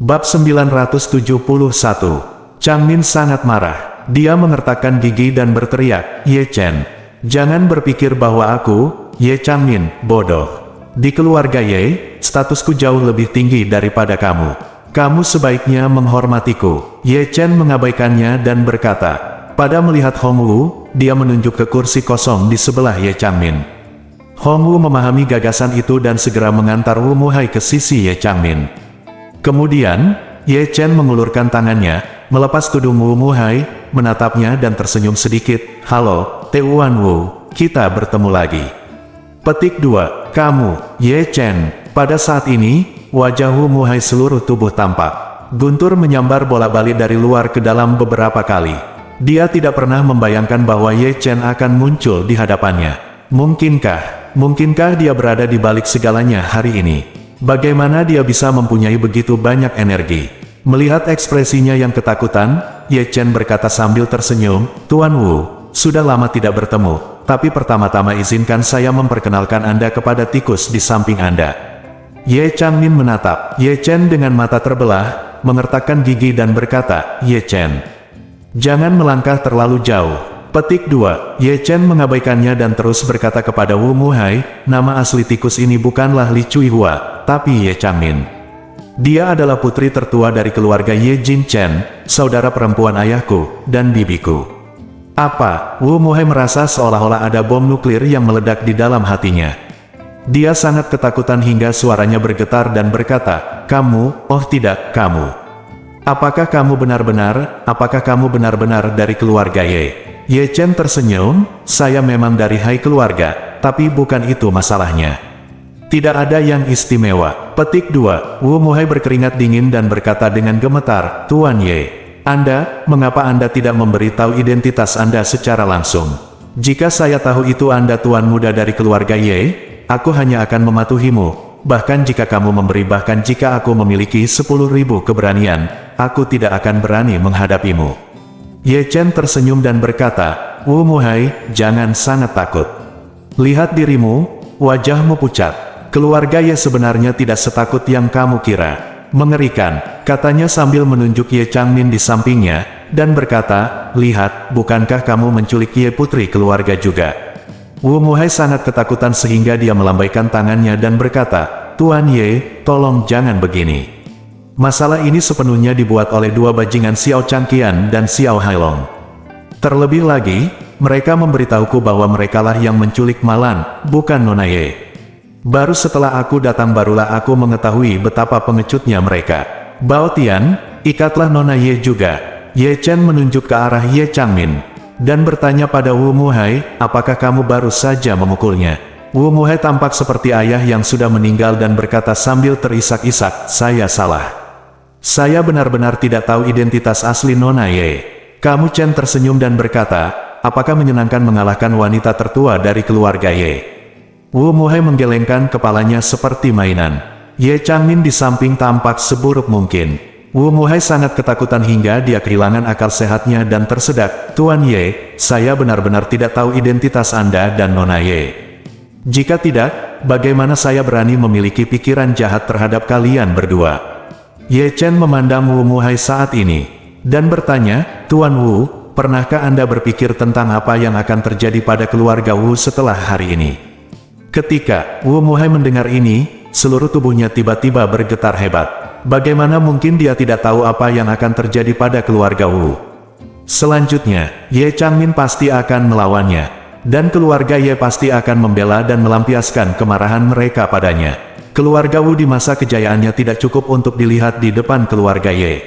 Bab 971. Changmin sangat marah. Dia mengertakkan gigi dan berteriak, "Ye Chen, jangan berpikir bahwa aku, Ye Changmin, bodoh. Di keluarga Ye, statusku jauh lebih tinggi daripada kamu. Kamu sebaiknya menghormatiku." Ye Chen mengabaikannya dan berkata, pada melihat Hong Wu, dia menunjuk ke kursi kosong di sebelah Ye Changmin. Hong Wu memahami gagasan itu dan segera mengantar Wu Muhai ke sisi Ye Changmin. Kemudian, Ye Chen mengulurkan tangannya, melepas tudung Wu Muhai, menatapnya dan tersenyum sedikit. "Halo, Tuan Wu, kita bertemu lagi." Petik 2. Kamu, Ye Chen. Pada saat ini, wajah Wu Muhai seluruh tubuh tampak. Guntur menyambar bolak-balik dari luar ke dalam beberapa kali. Dia tidak pernah membayangkan bahwa Ye Chen akan muncul di hadapannya. Mungkinkah dia berada di balik segalanya hari ini? Bagaimana dia bisa mempunyai begitu banyak energi? Melihat ekspresinya yang ketakutan, Ye Chen berkata sambil tersenyum, "Tuan Wu, sudah lama tidak bertemu, tapi pertama-tama izinkan saya memperkenalkan Anda kepada tikus di samping Anda." Ye Changmin menatap Ye Chen dengan mata terbelah, mengertakkan gigi dan berkata, "Ye Chen, jangan melangkah terlalu jauh." Petik 2. Ye Chen mengabaikannya dan terus berkata kepada Wu Muhai, "Nama asli tikus ini bukanlah Li Cui Hua, tapi Ye Changmin. Dia adalah putri tertua dari keluarga Ye Jin Chen, saudara perempuan ayahku dan bibiku." Apa? Wu Muhai merasa seolah-olah ada bom nuklir yang meledak di dalam hatinya. Dia sangat ketakutan hingga suaranya bergetar dan berkata, "Kamu, oh tidak, kamu. Apakah kamu benar-benar dari keluarga Ye?" Ye Chen tersenyum, "Saya memang dari high keluarga, tapi bukan itu masalahnya. Tidak ada yang istimewa." Petik 2. Wu Muhai berkeringat dingin dan berkata dengan gemetar, "Tuan Ye, mengapa Anda tidak memberitahu identitas Anda secara langsung? Jika saya tahu itu Anda tuan muda dari keluarga Ye, aku hanya akan mematuhimu. Bahkan jika aku memiliki 10.000 keberanian, aku tidak akan berani menghadapimu." Ye Chen tersenyum dan berkata, "Wu Muhai, jangan sangat takut. Lihat dirimu, wajahmu pucat. Keluarga Ye sebenarnya tidak setakut yang kamu kira." "Mengerikan," katanya sambil menunjuk Ye Changmin di sampingnya, dan berkata, "Lihat, bukankah kamu menculik Ye putri keluarga juga?" Wu Muhai sangat ketakutan sehingga dia melambaikan tangannya dan berkata, "Tuan Ye, tolong jangan begini. Masalah ini sepenuhnya dibuat oleh dua bajingan Xiao Changqian dan Xiao Hailong. Terlebih lagi, mereka memberitahuku bahwa merekalah yang menculik Malan, bukan Nona Ye. Baru setelah aku datang barulah aku mengetahui betapa pengecutnya mereka. Bao Tian, ikatlah Nona Ye juga." Ye Chen menunjuk ke arah Ye Changmin, dan bertanya pada Wu Muhai, "Apakah kamu baru saja memukulnya?" Wu Muhai tampak seperti ayah yang sudah meninggal dan berkata sambil terisak-isak, "Saya salah. Saya benar-benar tidak tahu identitas asli Nona Ye." Kamu Chen tersenyum dan berkata, "Apakah menyenangkan mengalahkan wanita tertua dari keluarga Ye?" Wu Muhai menggelengkan kepalanya seperti mainan. Ye Changmin di samping tampak seburuk mungkin. Wu Muhai sangat ketakutan hingga dia kehilangan akal sehatnya dan tersedak, "Tuan Ye, saya benar-benar tidak tahu identitas Anda dan Nona Ye. Jika tidak, bagaimana saya berani memiliki pikiran jahat terhadap kalian berdua?" Ye Chen memandang Wu Muhai saat ini, dan bertanya, "Tuan Wu, pernahkah Anda berpikir tentang apa yang akan terjadi pada keluarga Wu setelah hari ini?" Ketika Wu Muhai mendengar ini, seluruh tubuhnya tiba-tiba bergetar hebat. Bagaimana mungkin dia tidak tahu apa yang akan terjadi pada keluarga Wu? Selanjutnya, Ye Changmin pasti akan melawannya, dan keluarga Ye pasti akan membela dan melampiaskan kemarahan mereka padanya. Keluarga Wu di masa kejayaannya tidak cukup untuk dilihat di depan keluarga Ye.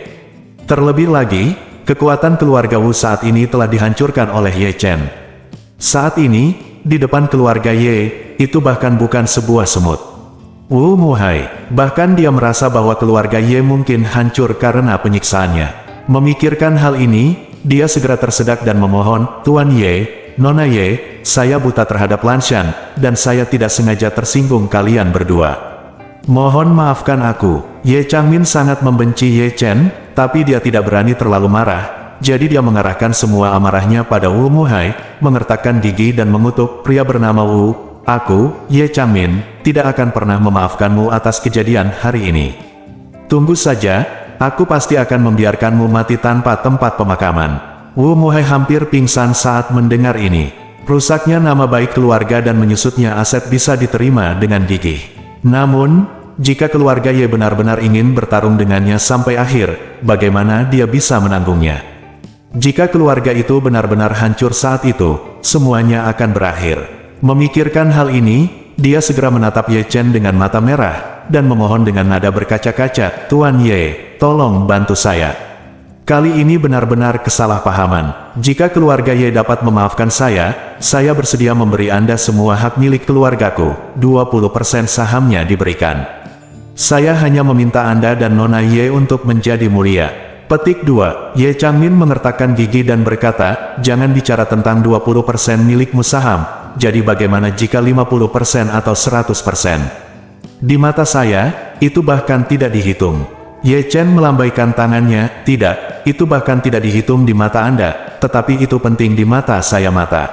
Terlebih lagi, kekuatan keluarga Wu saat ini telah dihancurkan oleh Ye Chen. Saat ini, di depan keluarga Ye, itu bahkan bukan sebuah semut. Wu Muhai, bahkan dia merasa bahwa keluarga Ye mungkin hancur karena penyiksaannya. Memikirkan hal ini, dia segera tersedak dan memohon, "Tuan Ye, Nona Ye, saya buta terhadap Lanshan, dan saya tidak sengaja tersinggung kalian berdua. Mohon maafkan aku." Ye Changmin sangat membenci Ye Chen, tapi dia tidak berani terlalu marah, jadi dia mengarahkan semua amarahnya pada Wu Muhai, mengertakkan gigi dan mengutuk, "Pria bernama Wu, aku, Ye Changmin, tidak akan pernah memaafkanmu atas kejadian hari ini. Tunggu saja, aku pasti akan membiarkanmu mati tanpa tempat pemakaman. Wu Muhai hampir pingsan saat mendengar ini. Rusaknya nama baik keluarga dan menyusutnya aset bisa diterima dengan gigih. Namun, jika keluarga Ye benar-benar ingin bertarung dengannya sampai akhir, bagaimana dia bisa menanggungnya? Jika keluarga itu benar-benar hancur saat itu, semuanya akan berakhir. Memikirkan hal ini, dia segera menatap Ye Chen dengan mata merah, dan memohon dengan nada berkaca-kaca, "Tuan Ye, tolong bantu saya. Kali ini benar-benar kesalahpahaman. Jika keluarga Ye dapat memaafkan saya bersedia memberi Anda semua hak milik keluargaku, 20% sahamnya diberikan. Saya hanya meminta Anda dan Nona Ye untuk menjadi mulia." Petik 2. Ye Changmin mengertakkan gigi dan berkata, "Jangan bicara tentang 20% milikmu saham, jadi bagaimana jika 50% atau 100%? Di mata saya, itu bahkan tidak dihitung." Ye Chen melambaikan tangannya, "Tidak, itu bahkan tidak dihitung di mata Anda, tetapi itu penting di mata saya mata."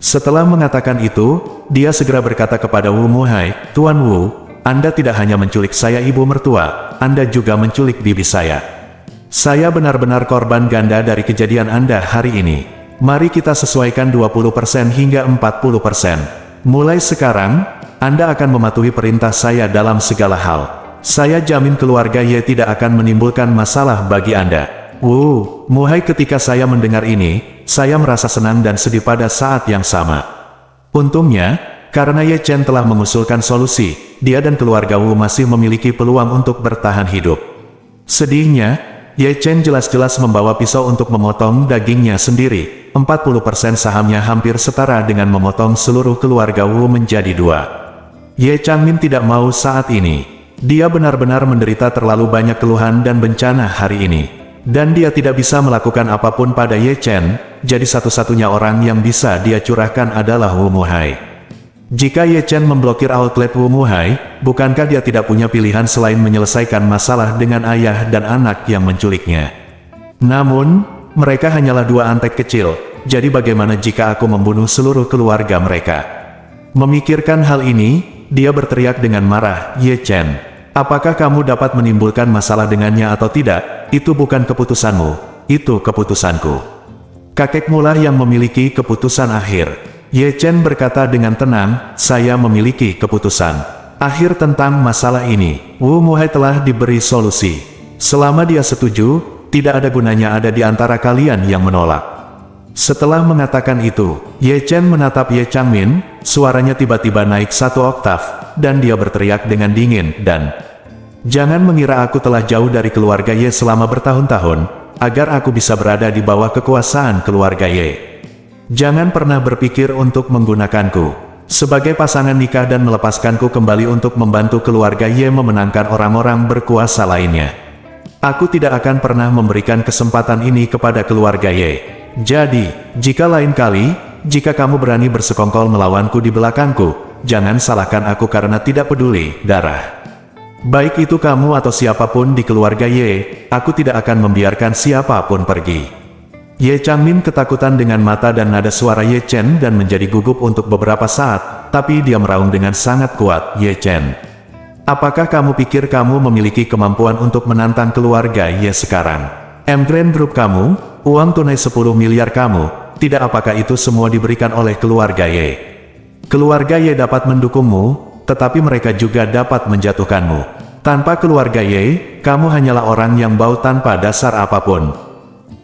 Setelah mengatakan itu, dia segera berkata kepada Wu Muhai, "Tuan Wu, Anda tidak hanya menculik saya ibu mertua, Anda juga menculik bibi saya. Saya benar-benar korban ganda dari kejadian Anda hari ini. Mari kita sesuaikan 20% hingga 40%. Mulai sekarang, Anda akan mematuhi perintah saya dalam segala hal. Saya jamin keluarga Ye tidak akan menimbulkan masalah bagi Anda." Wu Muhai, ketika saya mendengar ini, saya merasa senang dan sedih pada saat yang sama. Untungnya, karena Ye Chen telah mengusulkan solusi, dia dan keluarga Wu masih memiliki peluang untuk bertahan hidup. Sedihnya, Ye Chen jelas-jelas membawa pisau untuk memotong dagingnya sendiri. 40% sahamnya hampir setara dengan memotong seluruh keluarga Wu menjadi 2. Ye Changmin tidak mau saat ini. Dia benar-benar menderita terlalu banyak keluhan dan bencana hari ini. Dan dia tidak bisa melakukan apapun pada Ye Chen, jadi satu-satunya orang yang bisa dia curahkan adalah Wu Muhai. Jika Ye Chen memblokir outlet Wu Muhai, bukankah dia tidak punya pilihan selain menyelesaikan masalah dengan ayah dan anak yang menculiknya? Namun, mereka hanyalah 2 antek kecil, jadi bagaimana jika aku membunuh seluruh keluarga mereka? Memikirkan hal ini, dia berteriak dengan marah, "Ye Chen, apakah kamu dapat menimbulkan masalah dengannya atau tidak? Itu bukan keputusanmu, itu keputusanku. Kakekmu lah yang memiliki keputusan akhir." Ye Chen berkata dengan tenang, "Saya memiliki keputusan akhir tentang masalah ini. Wu Muhai telah diberi solusi. Selama dia setuju, tidak ada gunanya ada di antara kalian yang menolak." Setelah mengatakan itu, Ye Chen menatap Ye Changmin, suaranya tiba-tiba naik 1 oktav, dan dia berteriak dengan dingin, "Dan jangan mengira aku telah jauh dari keluarga Ye selama bertahun-tahun, agar aku bisa berada di bawah kekuasaan keluarga Ye. Jangan pernah berpikir untuk menggunakanku sebagai pasangan nikah dan melepaskanku kembali untuk membantu keluarga Ye memenangkan orang-orang berkuasa lainnya. Aku tidak akan pernah memberikan kesempatan ini kepada keluarga Ye. Jadi, jika lain kali, jika kamu berani bersekongkol melawanku di belakangku, jangan salahkan aku karena tidak peduli darah. Baik itu kamu atau siapapun di keluarga Ye, aku tidak akan membiarkan siapapun pergi." Ye Changmin ketakutan dengan mata dan nada suara Ye Chen dan menjadi gugup untuk beberapa saat, tapi dia meraung dengan sangat kuat, "Ye Chen, apakah kamu pikir kamu memiliki kemampuan untuk menantang keluarga Ye sekarang? Grand Group kamu, uang tunai 10 miliar kamu, tidak apakah itu semua diberikan oleh keluarga Ye? Keluarga Ye dapat mendukungmu, tetapi mereka juga dapat menjatuhkanmu. Tanpa keluarga Ye, kamu hanyalah orang yang bau tanpa dasar apapun.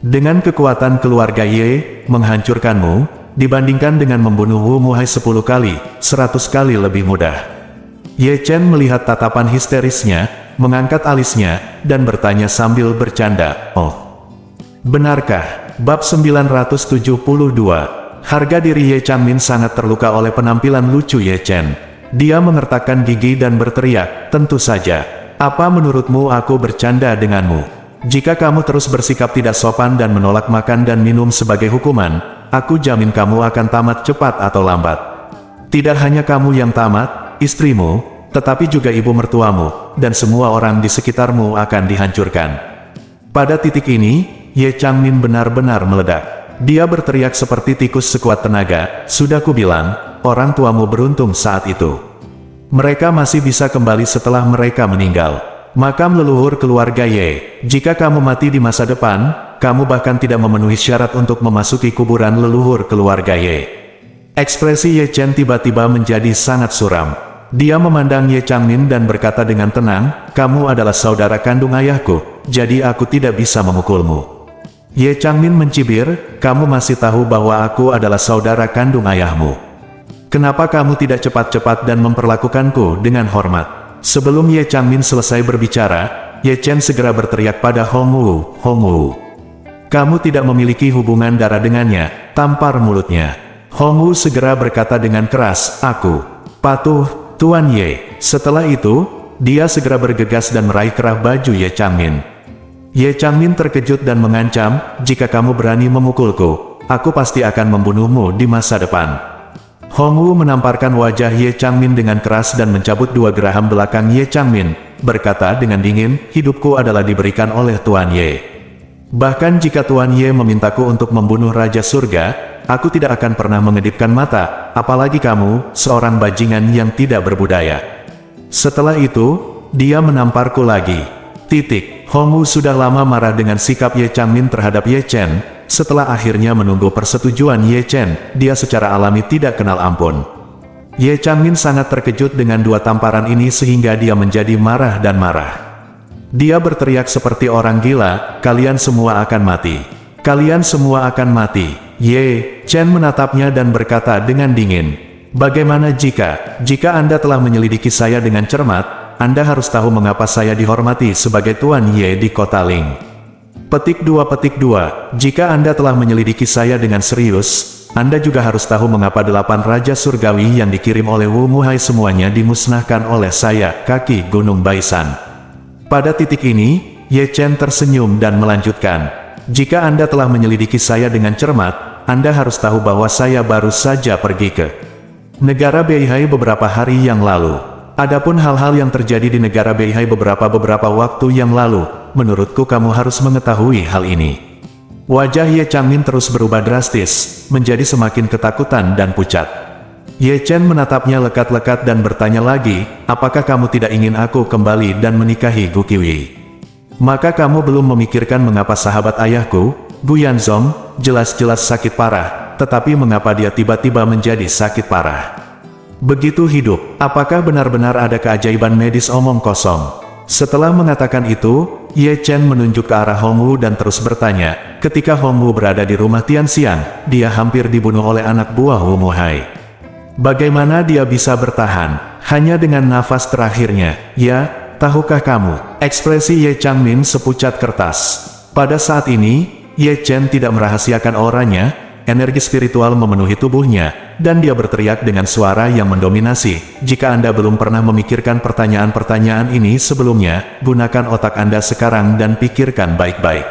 Dengan kekuatan keluarga Ye, menghancurkanmu, dibandingkan dengan membunuh Wu Muhai 10 kali, 100 kali lebih mudah." Ye Chen melihat tatapan histerisnya, mengangkat alisnya, dan bertanya sambil bercanda, "Oh, benarkah?" Bab 972. Harga diri Ye Changmin sangat terluka oleh penampilan lucu Ye Chen. Dia mengertakkan gigi dan berteriak, "Tentu saja. Apa menurutmu aku bercanda denganmu? Jika kamu terus bersikap tidak sopan dan menolak makan dan minum sebagai hukuman, aku jamin kamu akan tamat cepat atau lambat. Tidak hanya kamu yang tamat, istrimu, tetapi juga ibu mertuamu, dan semua orang di sekitarmu akan dihancurkan." Pada titik ini, Ye Changmin benar-benar meledak. Dia berteriak seperti tikus sekuat tenaga, "Sudah kubilang, orang tuamu beruntung saat itu. Mereka masih bisa kembali setelah mereka meninggal. makam leluhur keluarga Ye. Jika kamu mati di masa depan, kamu bahkan tidak memenuhi syarat untuk memasuki kuburan leluhur keluarga Ye. Ekspresi Ye Chen tiba-tiba menjadi sangat suram. Dia memandang Ye Changmin dan berkata dengan tenang, kamu adalah saudara kandung ayahku, jadi aku tidak bisa memukulmu. Ye Changmin mencibir, kamu masih tahu bahwa aku adalah saudara kandung ayahmu. Kenapa kamu tidak cepat-cepat dan memperlakukanku dengan hormat? Sebelum Ye Changmin selesai berbicara, Ye Chen segera berteriak pada Hong Wu, Hong Wu. Kamu tidak memiliki hubungan darah dengannya, tampar mulutnya. Hong Wu segera berkata dengan keras, aku patuh, Tuan Ye. Setelah itu, dia segera bergegas dan meraih kerah baju Ye Changmin. Ye Changmin terkejut dan mengancam, jika kamu berani memukulku, aku pasti akan membunuhmu di masa depan. Hong Wu menamparkan wajah Ye Changmin dengan keras dan mencabut 2 geraham belakang Ye Changmin, berkata dengan dingin, hidupku adalah diberikan oleh Tuan Ye. Bahkan jika Tuan Ye memintaku untuk membunuh Raja Surga, aku tidak akan pernah mengedipkan mata, apalagi kamu, seorang bajingan yang tidak berbudaya. Setelah itu, dia menamparku lagi. Hong Wu sudah lama marah dengan sikap Ye Changmin terhadap Ye Chen. Setelah akhirnya menunggu persetujuan Ye Chen, dia secara alami tidak kenal ampun. Ye Changmin sangat terkejut dengan 2 tamparan ini sehingga dia menjadi marah dan marah. Dia berteriak seperti orang gila, kalian semua akan mati. Kalian semua akan mati. Ye Chen menatapnya dan berkata dengan dingin, bagaimana jika Anda telah menyelidiki saya dengan cermat, Anda harus tahu mengapa saya dihormati sebagai Tuan Ye di Kota Ling. Petik 2. Jika Anda telah menyelidiki saya dengan serius, Anda juga harus tahu mengapa 8 Raja Surgawi yang dikirim oleh Wu Muhai semuanya dimusnahkan oleh saya, kaki Gunung Baisan. Pada titik ini, Ye Chen tersenyum dan melanjutkan, jika Anda telah menyelidiki saya dengan cermat, Anda harus tahu bahwa saya baru saja pergi ke negara Beihai beberapa hari yang lalu. Adapun hal-hal yang terjadi di negara Beihai beberapa waktu yang lalu, menurutku kamu harus mengetahui hal ini. Wajah Ye Changmin terus berubah drastis, menjadi semakin ketakutan dan pucat. Ye Chen menatapnya lekat-lekat dan bertanya lagi, apakah kamu tidak ingin aku kembali dan menikahi Gu Qiwi? Maka kamu belum memikirkan mengapa sahabat ayahku, Gu Yanzong, jelas-jelas sakit parah, tetapi mengapa dia tiba-tiba menjadi sakit parah? Begitu hidup, apakah benar-benar ada keajaiban medis omong kosong? Setelah mengatakan itu, Ye Chen menunjuk ke arah Hong Wu dan terus bertanya, ketika Hong Wu berada di rumah Tianxiang, dia hampir dibunuh oleh anak buah Wu Muhai. Bagaimana dia bisa bertahan? Hanya dengan nafas terakhirnya, ya, tahukah kamu? Ekspresi Ye Changmin sepucat kertas. Pada saat ini, Ye Chen tidak merahasiakan auranya, energi spiritual memenuhi tubuhnya, dan dia berteriak dengan suara yang mendominasi, jika Anda belum pernah memikirkan pertanyaan-pertanyaan ini sebelumnya, gunakan otak Anda sekarang dan pikirkan baik-baik.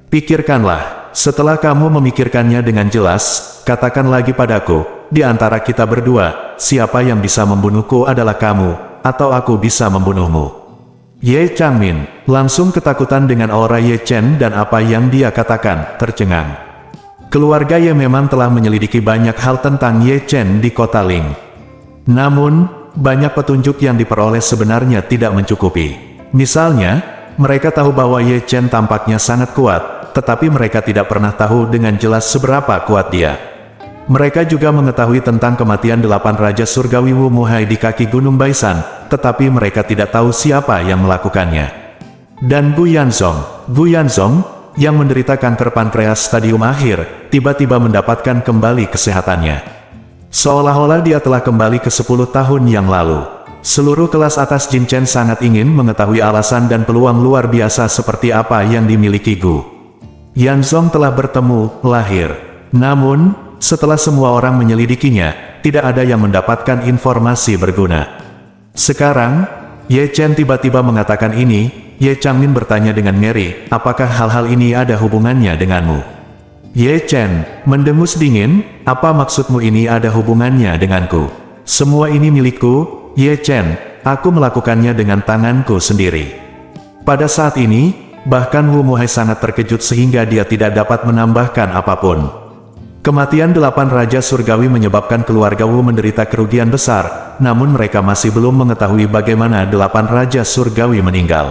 Pikirkanlah, setelah kamu memikirkannya dengan jelas, katakan lagi padaku, di antara kita berdua, siapa yang bisa membunuhku adalah kamu, atau aku bisa membunuhmu. Ye Changmin langsung ketakutan dengan aura Ye Chen dan apa yang dia katakan, tercengang. Keluarga Ye memang telah menyelidiki banyak hal tentang Ye Chen di Kota Ling. Namun, banyak petunjuk yang diperoleh sebenarnya tidak mencukupi. Misalnya, mereka tahu bahwa Ye Chen tampaknya sangat kuat, tetapi mereka tidak pernah tahu dengan jelas seberapa kuat dia. Mereka juga mengetahui tentang kematian 8 Raja Surgawi Wu Muhai di kaki Gunung Baisan, tetapi mereka tidak tahu siapa yang melakukannya. Dan Gu Yanzong, yang menderita kanker pankreas stadium akhir, tiba-tiba mendapatkan kembali kesehatannya. Seolah-olah dia telah kembali ke 10 tahun yang lalu. Seluruh kelas atas Jin Chen sangat ingin mengetahui alasan dan peluang luar biasa seperti apa yang dimiliki Gu Yanzong telah bertemu, lahir. Namun, setelah semua orang menyelidikinya, tidak ada yang mendapatkan informasi berguna. Sekarang, Ye Chen tiba-tiba mengatakan ini. Ye Changmin bertanya dengan ngeri, apakah hal-hal ini ada hubungannya denganmu? Ye Chen mendengus dingin, apa maksudmu ini ada hubungannya denganku? Semua ini milikku, Ye Chen, aku melakukannya dengan tanganku sendiri. Pada saat ini, bahkan Wu Muhai sangat terkejut sehingga dia tidak dapat menambahkan apapun. Kematian 8 Raja Surgawi menyebabkan keluarga Wu menderita kerugian besar, namun mereka masih belum mengetahui bagaimana 8 Raja Surgawi meninggal.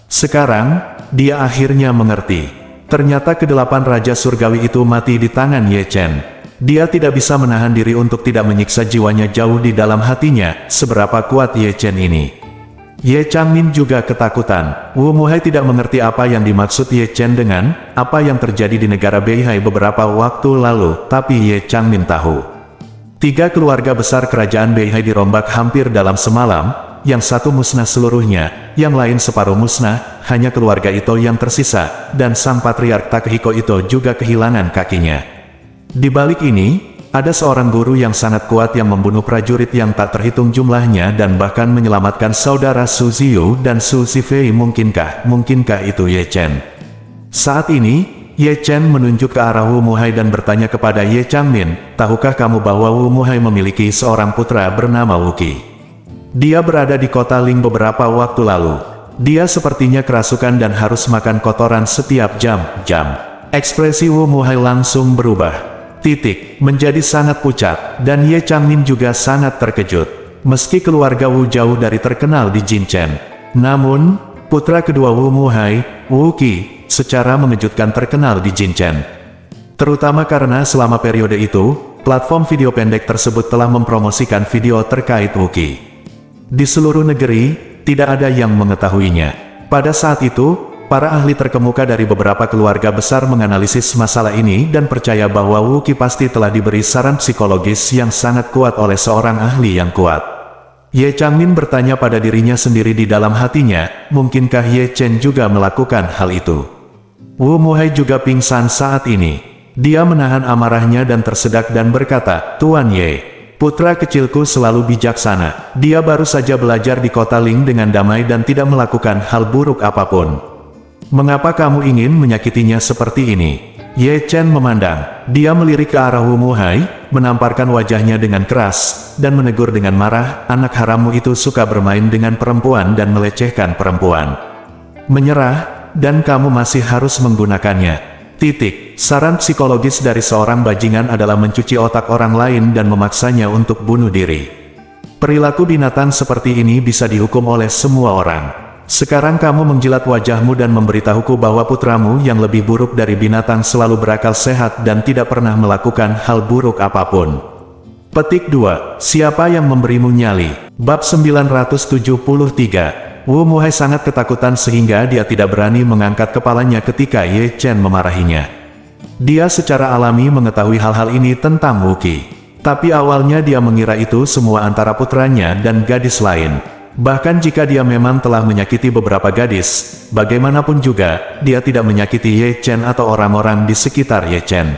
Sekarang, dia akhirnya mengerti. Ternyata ke-8 Raja Surgawi itu mati di tangan Ye Chen. Dia tidak bisa menahan diri untuk tidak menyiksa jiwanya jauh di dalam hatinya, seberapa kuat Ye Chen ini. Ye Changmin juga ketakutan. Wu Muhai tidak mengerti apa yang dimaksud Ye Chen dengan apa yang terjadi di negara Beihai beberapa waktu lalu, tapi Ye Changmin tahu. 3 keluarga besar kerajaan Beihai dirombak hampir dalam semalam, yang satu musnah seluruhnya, yang lain separuh musnah, hanya keluarga Ito yang tersisa, dan sang patriark Takehiko Ito juga kehilangan kakinya. Di balik ini, ada seorang guru yang sangat kuat yang membunuh prajurit yang tak terhitung jumlahnya dan bahkan menyelamatkan saudara Su Ziyu dan Su Zifei. Mungkinkah itu Ye Chen? Saat ini, Ye Chen menunjuk ke arah Wu Muhai dan bertanya kepada Ye Changmin, tahukah kamu bahwa Wu Muhai memiliki seorang putra bernama Wuqi? Dia berada di kota Ling beberapa waktu lalu. Dia sepertinya kerasukan dan harus makan kotoran setiap jam-jam. Ekspresi Wu Muhai langsung berubah. Menjadi sangat pucat, dan Ye Changmin juga sangat terkejut. Meski keluarga Wu jauh dari terkenal di Jinchen, namun, putra kedua Wu Muhai, Wuqi, secara mengejutkan terkenal di Jinchen. Terutama karena selama periode itu, platform video pendek tersebut telah mempromosikan video terkait Wuqi. Di seluruh negeri, tidak ada yang mengetahuinya. Pada saat itu, para ahli terkemuka dari beberapa keluarga besar menganalisis masalah ini dan percaya bahwa Wuqi pasti telah diberi saran psikologis yang sangat kuat oleh seorang ahli yang kuat. Ye Changmin bertanya pada dirinya sendiri di dalam hatinya, mungkinkah Ye Chen juga melakukan hal itu? Wu Muhai juga pingsan saat ini. Dia menahan amarahnya dan tersedak dan berkata, Tuan Ye, putra kecilku selalu bijaksana. Dia baru saja belajar di kota Ling dengan damai dan tidak melakukan hal buruk apapun. Mengapa kamu ingin menyakitinya seperti ini? Ye Chen memandang. Dia melirik ke arah Wu Muhai, menamparkan wajahnya dengan keras, dan menegur dengan marah, anak harammu itu suka bermain dengan perempuan dan melecehkan perempuan. Menyerah, dan kamu masih harus menggunakannya. Saran psikologis dari seorang bajingan adalah mencuci otak orang lain dan memaksanya untuk bunuh diri. Perilaku binatang seperti ini bisa dihukum oleh semua orang. Sekarang kamu menjilat wajahmu dan memberitahuku bahwa putramu yang lebih buruk dari binatang selalu berakal sehat dan tidak pernah melakukan hal buruk apapun. Petik 2. Siapa yang memberimu nyali? Bab 973. Wu Muhai sangat ketakutan sehingga dia tidak berani mengangkat kepalanya ketika Ye Chen memarahinya. Dia secara alami mengetahui hal-hal ini tentang Wuqi. Tapi awalnya dia mengira itu semua antara putranya dan gadis lain. Bahkan jika dia memang telah menyakiti beberapa gadis, bagaimanapun juga, dia tidak menyakiti Ye Chen atau orang-orang di sekitar Ye Chen.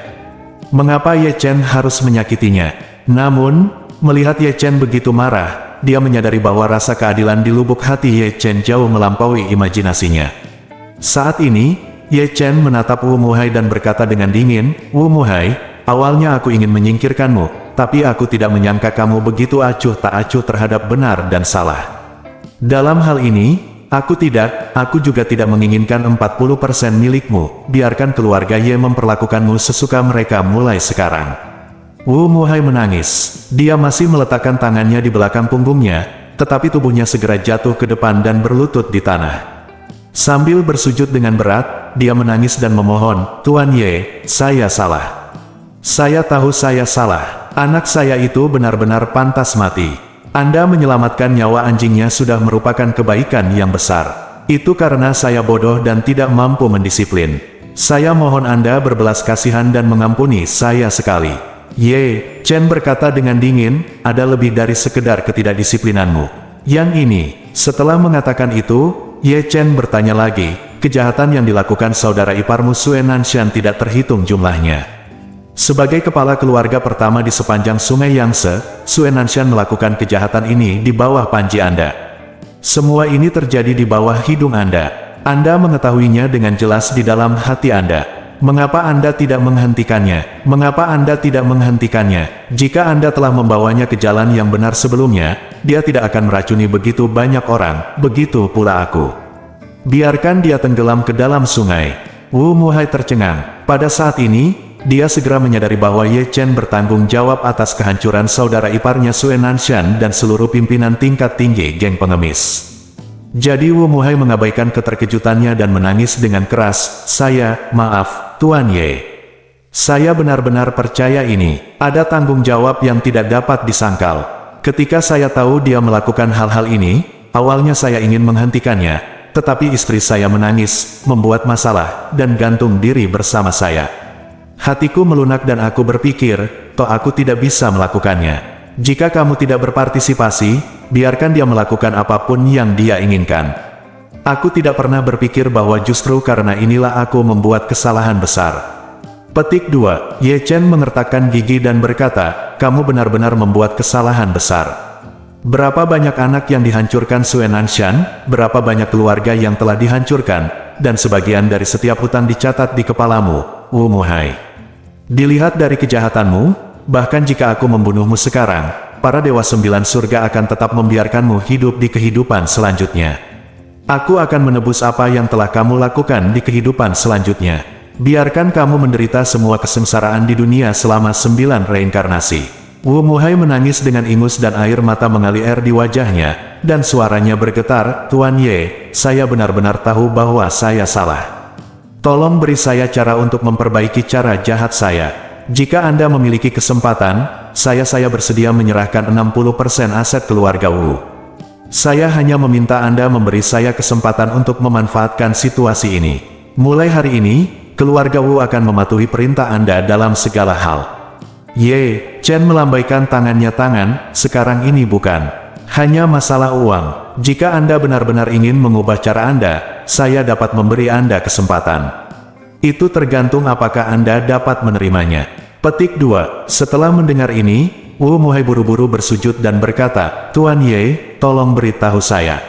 Mengapa Ye Chen harus menyakitinya? Namun, melihat Ye Chen begitu marah, dia menyadari bahwa rasa keadilan di lubuk hati Ye Chen jauh melampaui imajinasinya. Saat ini, Ye Chen menatap Wu Muhai dan berkata dengan dingin, Wu Muhai, awalnya aku ingin menyingkirkanmu, tapi aku tidak menyangka kamu begitu acuh tak acuh terhadap benar dan salah. Dalam hal ini, aku juga tidak menginginkan 40% milikmu, biarkan keluarga Ye memperlakukanmu sesuka mereka mulai sekarang. Wu Muhai menangis. Dia masih meletakkan tangannya di belakang punggungnya, tetapi tubuhnya segera jatuh ke depan dan berlutut di tanah. Sambil bersujud dengan berat, dia menangis dan memohon, Tuan Ye, saya salah. Saya tahu saya salah. Anak saya itu benar-benar pantas mati. Anda menyelamatkan nyawa anjingnya sudah merupakan kebaikan yang besar. Itu karena saya bodoh dan tidak mampu mendisiplin. Saya mohon Anda berbelas kasihan dan mengampuni saya sekali. Ye Chen berkata dengan dingin, ada lebih dari sekedar ketidakdisiplinanmu. Yang ini, setelah mengatakan itu, Ye Chen bertanya lagi, kejahatan yang dilakukan saudara iparmu Sue Nanshan tidak terhitung jumlahnya. Sebagai kepala keluarga pertama di sepanjang sungai Yangtze, Sue Nanshan melakukan kejahatan ini di bawah panji Anda. Semua ini terjadi di bawah hidung Anda. Anda mengetahuinya dengan jelas di dalam hati Anda. Mengapa Anda tidak menghentikannya? Mengapa Anda tidak menghentikannya? Jika Anda telah membawanya ke jalan yang benar sebelumnya, dia tidak akan meracuni begitu banyak orang, begitu pula aku. Biarkan dia tenggelam ke dalam sungai. Wu Muhai tercengang. Pada saat ini, dia segera menyadari bahwa Ye Chen bertanggung jawab atas kehancuran saudara iparnya Sue Nanshan dan seluruh pimpinan tingkat tinggi geng pengemis. Jadi Wu Muhai mengabaikan keterkejutannya dan menangis dengan keras, maaf, Tuan Ye. Saya benar-benar percaya ini, ada tanggung jawab yang tidak dapat disangkal. Ketika saya tahu dia melakukan hal-hal ini, awalnya saya ingin menghentikannya, tetapi istri saya menangis, membuat masalah, dan gantung diri bersama saya. Hatiku melunak dan aku berpikir, toh aku tidak bisa melakukannya. Jika kamu tidak berpartisipasi, biarkan dia melakukan apapun yang dia inginkan. Aku tidak pernah berpikir bahwa justru karena inilah aku membuat kesalahan besar. Petik 2. Ye Chen mengertakkan gigi dan berkata, kamu benar-benar membuat kesalahan besar. Berapa banyak anak yang dihancurkan Sue Nanshan, berapa banyak keluarga yang telah dihancurkan, dan sebagian dari setiap hutang dicatat di kepalamu, Wu Muhai. Dilihat dari kejahatanmu, bahkan jika aku membunuhmu sekarang, para Dewa Sembilan Surga akan tetap membiarkanmu hidup di kehidupan selanjutnya. Aku akan menebus apa yang telah kamu lakukan di kehidupan selanjutnya. Biarkan kamu menderita semua kesengsaraan di dunia selama 9 reinkarnasi. Wu Muhai menangis dengan ingus dan air mata mengalir di wajahnya, dan suaranya bergetar, Tuan Ye, saya benar-benar tahu bahwa saya salah. Tolong beri saya cara untuk memperbaiki cara jahat saya. Jika Anda memiliki kesempatan, saya bersedia menyerahkan 60% aset keluarga Wu. Saya hanya meminta Anda memberi saya kesempatan untuk memanfaatkan situasi ini. Mulai hari ini, keluarga Wu akan mematuhi perintah Anda dalam segala hal. Ye Chen melambaikan tangannya. Sekarang ini bukan hanya masalah uang. Jika Anda benar-benar ingin mengubah cara Anda, saya dapat memberi Anda kesempatan. Itu tergantung apakah Anda dapat menerimanya. Petik 2. Setelah mendengar ini, Wu Muhai buru-buru bersujud dan berkata, Tuan Ye, tolong beritahu saya.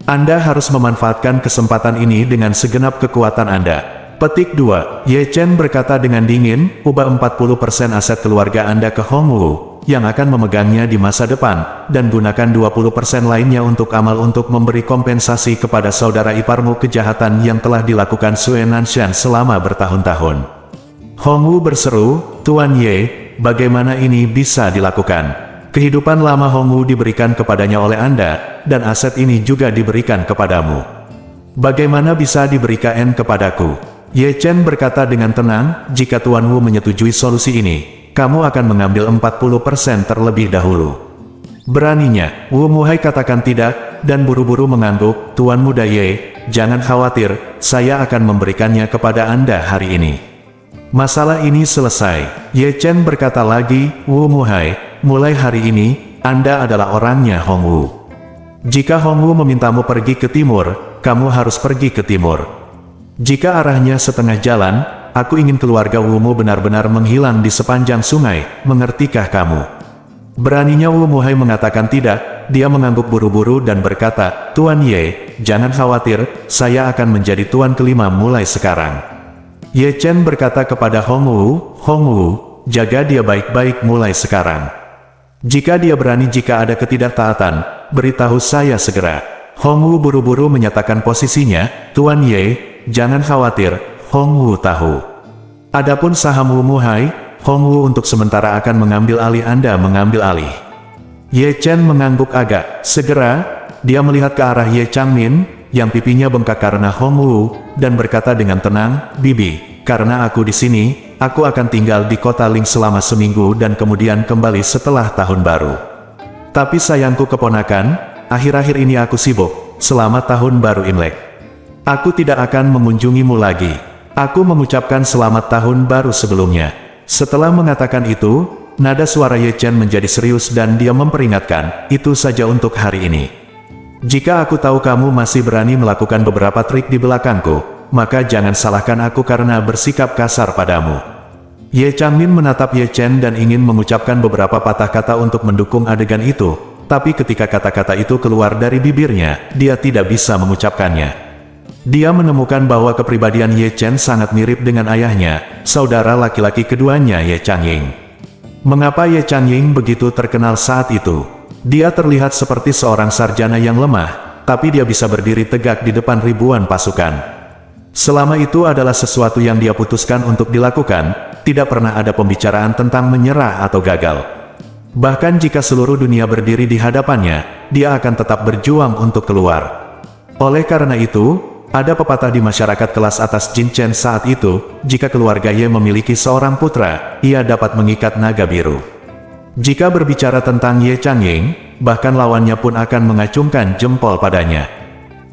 Anda harus memanfaatkan kesempatan ini dengan segenap kekuatan Anda. Petik 2. Ye Chen berkata dengan dingin, ubah 40% aset keluarga Anda ke Hong Wu, yang akan memegangnya di masa depan, dan gunakan 20% lainnya untuk amal untuk memberi kompensasi kepada saudara iparmu kejahatan yang telah dilakukan Sue Nanshan selama bertahun-tahun. Hong Wu berseru, Tuan Ye, bagaimana ini bisa dilakukan? Kehidupan lama Hong Wu diberikan kepadanya oleh Anda, dan aset ini juga diberikan kepadamu. Bagaimana bisa diberikan kepadaku? Ye Chen berkata dengan tenang, jika Tuan Wu menyetujui solusi ini, kamu akan mengambil 40% terlebih dahulu. Beraninya, Wu Muhai katakan tidak, dan buru-buru mengangguk, Tuan Muda Ye, jangan khawatir, saya akan memberikannya kepada Anda hari ini. Masalah ini selesai. Ye Chen berkata lagi, Wu Muhai, mulai hari ini, Anda adalah orangnya Hong Wu. Jika Hong Wu memintamu pergi ke timur, kamu harus pergi ke timur. Jika arahnya setengah jalan, aku ingin keluarga Wumu benar-benar menghilang di sepanjang sungai, mengertikah kamu? Beraninya Wu Muhai mengatakan tidak, dia mengangguk buru-buru dan berkata, Tuan Ye, jangan khawatir, saya akan menjadi tuan kelima mulai sekarang. Ye Chen berkata kepada Hong Wu, jaga dia baik-baik mulai sekarang. Jika dia berani jika ada ketidaktaatan, beritahu saya segera. Hong Wu buru-buru menyatakan posisinya, Tuan Ye, jangan khawatir, Hong Wu tahu. Adapun saham Wu Muhai, Hong Wu untuk sementara akan mengambil alih Anda mengambil alih. Ye Chen mengangguk agak. Segera, dia melihat ke arah Ye Changmin, yang pipinya bengkak karena Hong Wu, dan berkata dengan tenang, Bibi, karena aku di sini, aku akan tinggal di kota Ling selama seminggu dan kemudian kembali setelah tahun baru. Tapi sayangku keponakan, akhir-akhir ini aku sibuk, selamat tahun baru Imlek. Aku tidak akan mengunjungimu lagi. Aku mengucapkan selamat tahun baru sebelumnya. Setelah mengatakan itu, nada suara Ye Chen menjadi serius dan dia memperingatkan, itu saja untuk hari ini. Jika aku tahu kamu masih berani melakukan beberapa trik di belakangku, maka jangan salahkan aku karena bersikap kasar padamu. Ye Changmin menatap Ye Chen dan ingin mengucapkan beberapa patah kata untuk mendukung adegan itu, tapi ketika kata-kata itu keluar dari bibirnya, dia tidak bisa mengucapkannya. Dia menemukan bahwa kepribadian Ye Chen sangat mirip dengan ayahnya, saudara laki-laki keduanya Ye Changying. Mengapa Ye Changying begitu terkenal saat itu? Dia terlihat seperti seorang sarjana yang lemah, tapi dia bisa berdiri tegak di depan ribuan pasukan. Selama itu adalah sesuatu yang dia putuskan untuk dilakukan, tidak pernah ada pembicaraan tentang menyerah atau gagal. Bahkan jika seluruh dunia berdiri di hadapannya, dia akan tetap berjuang untuk keluar. Oleh karena itu, ada pepatah di masyarakat kelas atas Jin Chen saat itu, jika keluarga Ye memiliki seorang putra, ia dapat mengikat naga biru. Jika berbicara tentang Ye Changying, bahkan lawannya pun akan mengacungkan jempol padanya.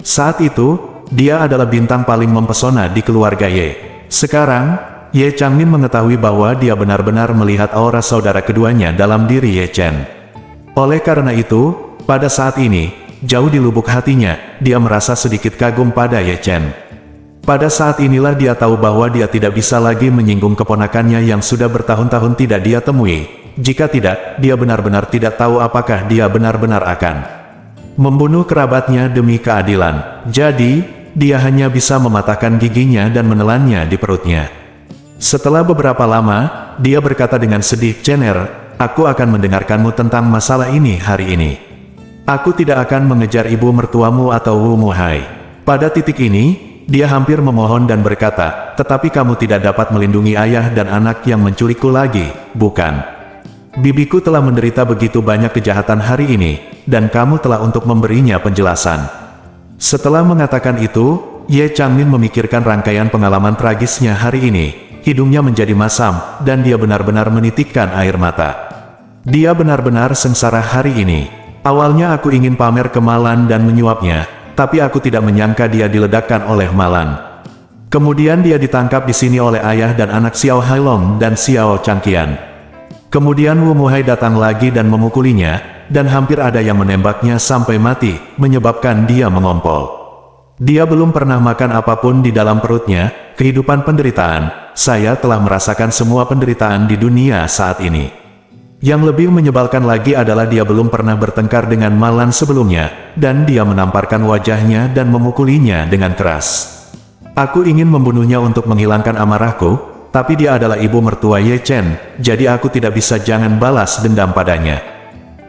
Saat itu, dia adalah bintang paling mempesona di keluarga Ye. Sekarang, Ye Changmin mengetahui bahwa dia benar-benar melihat aura saudara keduanya dalam diri Ye Chen. Oleh karena itu, pada saat ini, jauh di lubuk hatinya, dia merasa sedikit kagum pada Ye Chen. Pada saat inilah dia tahu bahwa dia tidak bisa lagi menyinggung keponakannya yang sudah bertahun-tahun tidak dia temui. Jika tidak, dia benar-benar tidak tahu apakah dia benar-benar akan membunuh kerabatnya demi keadilan. Jadi, dia hanya bisa mematahkan giginya dan menelannya di perutnya. Setelah beberapa lama, dia berkata dengan sedih, "Chener, aku akan mendengarkanmu tentang masalah ini hari ini. Aku tidak akan mengejar ibu mertuamu atau Wu Muhai." Pada titik ini, dia hampir memohon dan berkata, "Tetapi kamu tidak dapat melindungi ayah dan anak yang menculikku lagi, bukan? Bibiku telah menderita begitu banyak kejahatan hari ini, dan kamu telah untuk memberinya penjelasan." Setelah mengatakan itu, Ye Changmin memikirkan rangkaian pengalaman tragisnya hari ini. Hidungnya menjadi masam, dan dia benar-benar menitikkan air mata. Dia benar-benar sengsara hari ini. Awalnya aku ingin pamer ke Malan dan menyuapnya, tapi aku tidak menyangka dia diledakkan oleh Malan. Kemudian dia ditangkap di sini oleh ayah dan anak Xiao Hailong dan Xiao Changqian. Kemudian Wu Muhai datang lagi dan memukulinya, dan hampir ada yang menembaknya sampai mati, menyebabkan dia mengompol. Dia belum pernah makan apapun di dalam perutnya. Kehidupan penderitaan, saya telah merasakan semua penderitaan di dunia saat ini. Yang lebih menyebalkan lagi adalah dia belum pernah bertengkar dengan Malan sebelumnya, dan dia menamparkan wajahnya dan memukulinya dengan keras. Aku ingin membunuhnya untuk menghilangkan amarahku, tapi dia adalah ibu mertua Ye Chen, jadi aku tidak bisa jangan balas dendam padanya.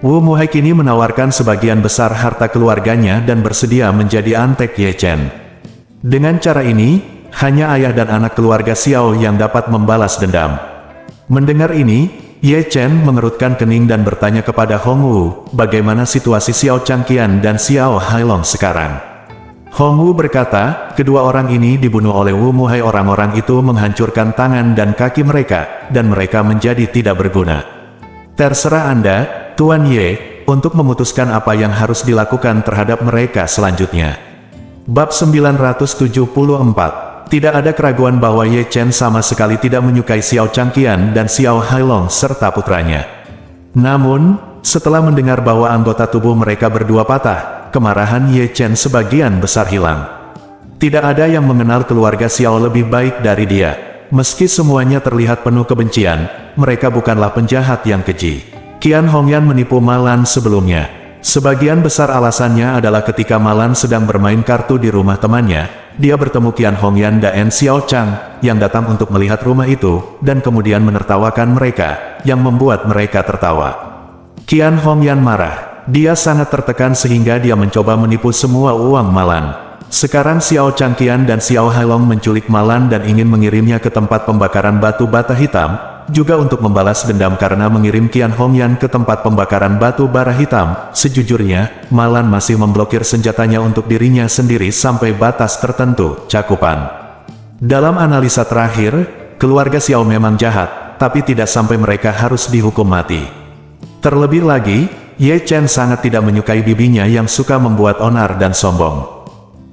Wu Muhai kini menawarkan sebagian besar harta keluarganya dan bersedia menjadi antek Ye Chen. Dengan cara ini, hanya ayah dan anak keluarga Xiao yang dapat membalas dendam. Mendengar ini, Ye Chen mengerutkan kening dan bertanya kepada Hong Wu, bagaimana situasi Xiao Changqian dan Xiao Hailong sekarang. Hong Wu berkata, kedua orang ini dibunuh oleh Wu Muhai. Orang-orang itu menghancurkan tangan dan kaki mereka, dan mereka menjadi tidak berguna. Terserah Anda, Tuan Ye, untuk memutuskan apa yang harus dilakukan terhadap mereka selanjutnya. Bab 974. Tidak ada keraguan bahwa Ye Chen sama sekali tidak menyukai Xiao Changqian dan Xiao Hailong serta putranya. Namun, setelah mendengar bahwa anggota tubuh mereka berdua patah, kemarahan Ye Chen sebagian besar hilang. Tidak ada yang mengenal keluarga Xiao lebih baik dari dia. Meski semuanya terlihat penuh kebencian, mereka bukanlah penjahat yang keji. Qian Hongyan menipu Malan sebelumnya. Sebagian besar alasannya adalah ketika Malan sedang bermain kartu di rumah temannya, dia bertemu Qian Hongyan dan Xiao Chang, yang datang untuk melihat rumah itu, dan kemudian menertawakan mereka, yang membuat mereka tertawa. Qian Hongyan marah. Dia sangat tertekan sehingga dia mencoba menipu semua uang Malan. Sekarang Xiao Changqian dan Xiao Hailong menculik Malan dan ingin mengirimnya ke tempat pembakaran batu bata hitam, juga untuk membalas dendam karena mengirim Qian Hongyan ke tempat pembakaran batu bara hitam. Sejujurnya, Malan masih memblokir senjatanya untuk dirinya sendiri sampai batas tertentu, cakupan. Dalam analisa terakhir, keluarga Xiao memang jahat, tapi tidak sampai mereka harus dihukum mati. Terlebih lagi, Ye Chen sangat tidak menyukai bibinya yang suka membuat onar dan sombong.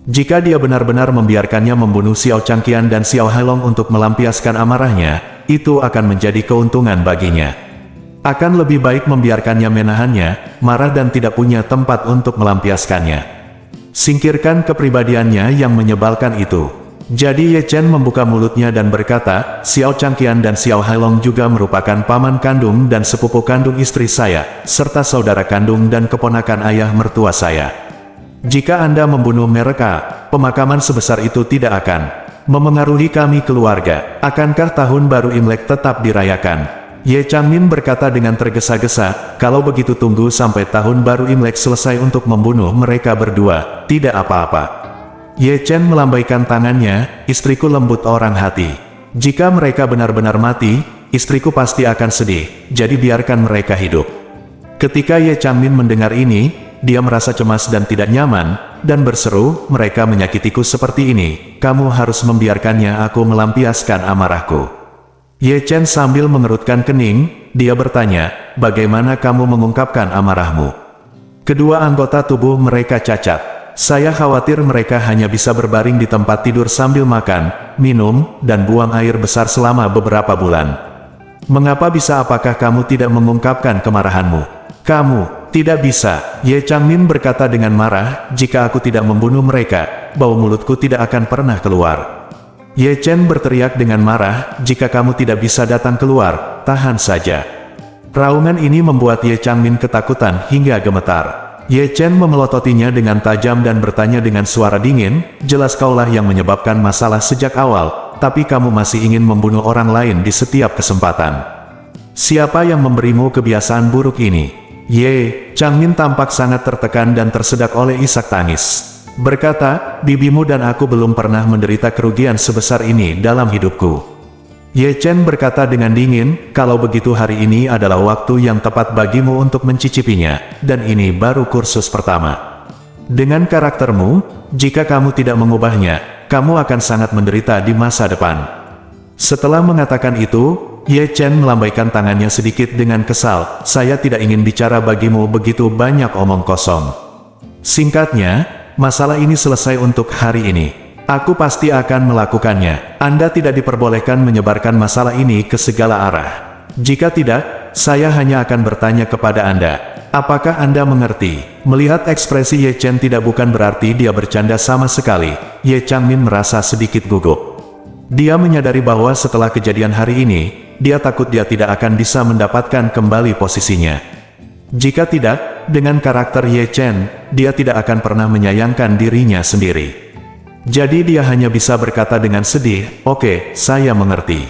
Jika dia benar-benar membiarkannya membunuh Xiao Changqian dan Xiao Hailong untuk melampiaskan amarahnya, itu akan menjadi keuntungan baginya. Akan lebih baik membiarkannya menahannya, marah dan tidak punya tempat untuk melampiaskannya. Singkirkan kepribadiannya yang menyebalkan itu. Jadi Ye Chen membuka mulutnya dan berkata, Xiao Changqian dan Xiao Hailong juga merupakan paman kandung dan sepupu kandung istri saya, serta saudara kandung dan keponakan ayah mertua saya. Jika Anda membunuh mereka, pemakaman sebesar itu tidak akan memengaruhi kami keluarga. Akankah tahun baru Imlek tetap dirayakan? Ye Changmin berkata dengan tergesa-gesa, kalau begitu tunggu sampai tahun baru Imlek selesai untuk membunuh mereka berdua, tidak apa-apa. Ye Chen melambaikan tangannya, istriku lembut orang hati. Jika mereka benar-benar mati, istriku pasti akan sedih, jadi biarkan mereka hidup. Ketika Ye Changmin mendengar ini, dia merasa cemas dan tidak nyaman, dan berseru, mereka menyakitiku seperti ini, kamu harus membiarkannya aku melampiaskan amarahku. Ye Chen sambil mengerutkan kening, dia bertanya, bagaimana kamu mengungkapkan amarahmu? Kedua anggota tubuh mereka cacat. Saya khawatir mereka hanya bisa berbaring di tempat tidur sambil makan, minum, dan buang air besar selama beberapa bulan. Mengapa bisa? Apakah kamu tidak mengungkapkan kemarahanmu? Kamu tidak bisa, Ye Changmin berkata dengan marah, jika aku tidak membunuh mereka, bau mulutku tidak akan pernah keluar. Ye Chen berteriak dengan marah, jika kamu tidak bisa datang keluar, tahan saja. Raungan ini membuat Ye Changmin ketakutan hingga gemetar. Ye Chen memelototinya dengan tajam dan bertanya dengan suara dingin, jelas kaulah yang menyebabkan masalah sejak awal, tapi kamu masih ingin membunuh orang lain di setiap kesempatan. Siapa yang memberimu kebiasaan buruk ini? Ye Changmin tampak sangat tertekan dan tersedak oleh isak tangis. Berkata, bibimu dan aku belum pernah menderita kerugian sebesar ini dalam hidupku. Ye Chen berkata dengan dingin, kalau begitu hari ini adalah waktu yang tepat bagimu untuk mencicipinya, dan ini baru kursus pertama. Dengan karaktermu, jika kamu tidak mengubahnya, kamu akan sangat menderita di masa depan. Setelah mengatakan itu, Ye Chen melambaikan tangannya sedikit dengan kesal, saya tidak ingin bicara bagimu begitu banyak omong kosong. Singkatnya, masalah ini selesai untuk hari ini. Aku pasti akan melakukannya. Anda tidak diperbolehkan menyebarkan masalah ini ke segala arah. Jika tidak, saya hanya akan bertanya kepada Anda. Apakah Anda mengerti? Melihat ekspresi Ye Chen tidak bukan berarti dia bercanda sama sekali. Ye Changmin merasa sedikit gugup. Dia menyadari bahwa setelah kejadian hari ini, dia takut dia tidak akan bisa mendapatkan kembali posisinya. Jika tidak, dengan karakter Ye Chen, dia tidak akan pernah menyayangkan dirinya sendiri. Jadi dia hanya bisa berkata dengan sedih, oke, saya mengerti.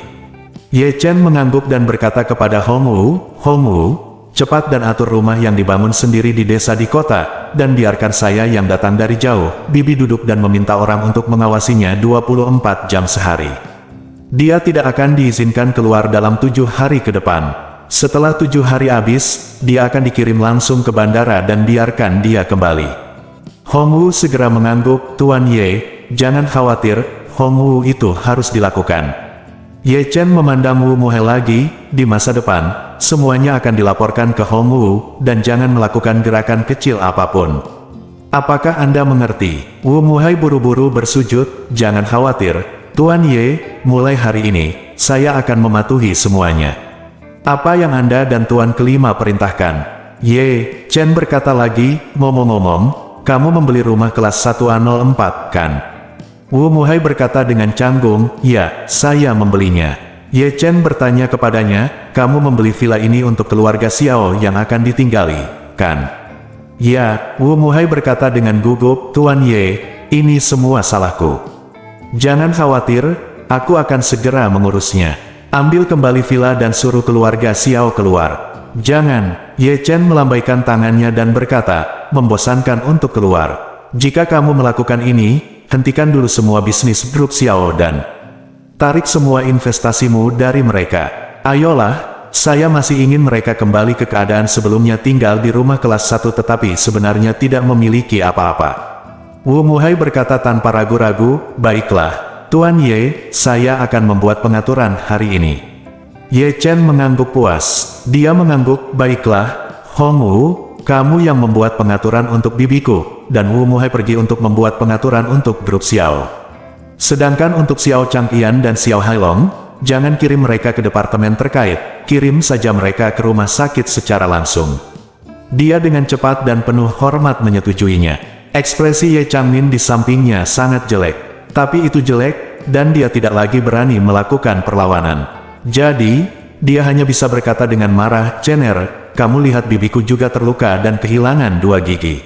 Ye Chen mengangguk dan berkata kepada Hong Wu, cepat dan atur rumah yang dibangun sendiri di desa di kota, dan biarkan saya yang datang dari jauh, bibi duduk dan meminta orang untuk mengawasinya 24 jam sehari. Dia tidak akan diizinkan keluar dalam 7 hari ke depan. Setelah 7 hari habis, dia akan dikirim langsung ke bandara dan biarkan dia kembali. Hong Wu segera mengangguk, Tuan Ye, jangan khawatir, Hong Wu itu harus dilakukan. Ye Chen memandang Wu Muhai lagi, di masa depan, semuanya akan dilaporkan ke Hong Wu, dan jangan melakukan gerakan kecil apapun. Apakah Anda mengerti? Wu Muhai buru-buru bersujud, jangan khawatir, Tuan Ye, mulai hari ini, saya akan mematuhi semuanya. Apa yang Anda dan Tuan kelima perintahkan? Ye Chen berkata lagi, ngomong-ngomong, kamu membeli rumah kelas 104, kan? Wu Muhai berkata dengan canggung, ya, saya membelinya. Ye Chen bertanya kepadanya, kamu membeli villa ini untuk keluarga Xiao yang akan ditinggali, kan? Ya, Wu Muhai berkata dengan gugup, Tuan Ye, ini semua salahku. Jangan khawatir, aku akan segera mengurusnya. Ambil kembali villa dan suruh keluarga Xiao keluar. Jangan, Ye Chen melambaikan tangannya dan berkata, membosankan untuk keluar. Jika kamu melakukan ini, hentikan dulu semua bisnis grup Xiao dan tarik semua investasimu dari mereka. Ayolah, saya masih ingin mereka kembali ke keadaan sebelumnya tinggal di rumah kelas 1 tetapi sebenarnya tidak memiliki apa-apa. Wu Muhai berkata tanpa ragu-ragu, baiklah, Tuan Ye, saya akan membuat pengaturan hari ini. Ye Chen mengangguk puas. Dia mengangguk, baiklah, Hong Wu, kamu yang membuat pengaturan untuk bibiku, dan Wu Muhai pergi untuk membuat pengaturan untuk grup Xiao. Sedangkan untuk Xiao Changqian dan Xiao Hailong, jangan kirim mereka ke departemen terkait, kirim saja mereka ke rumah sakit secara langsung. Dia dengan cepat dan penuh hormat menyetujuinya. Ekspresi Ye Changmin di sampingnya sangat jelek. Tapi itu jelek, dan dia tidak lagi berani melakukan perlawanan. Jadi, dia hanya bisa berkata dengan marah, Cener, kamu lihat bibiku juga terluka dan kehilangan 2 gigi.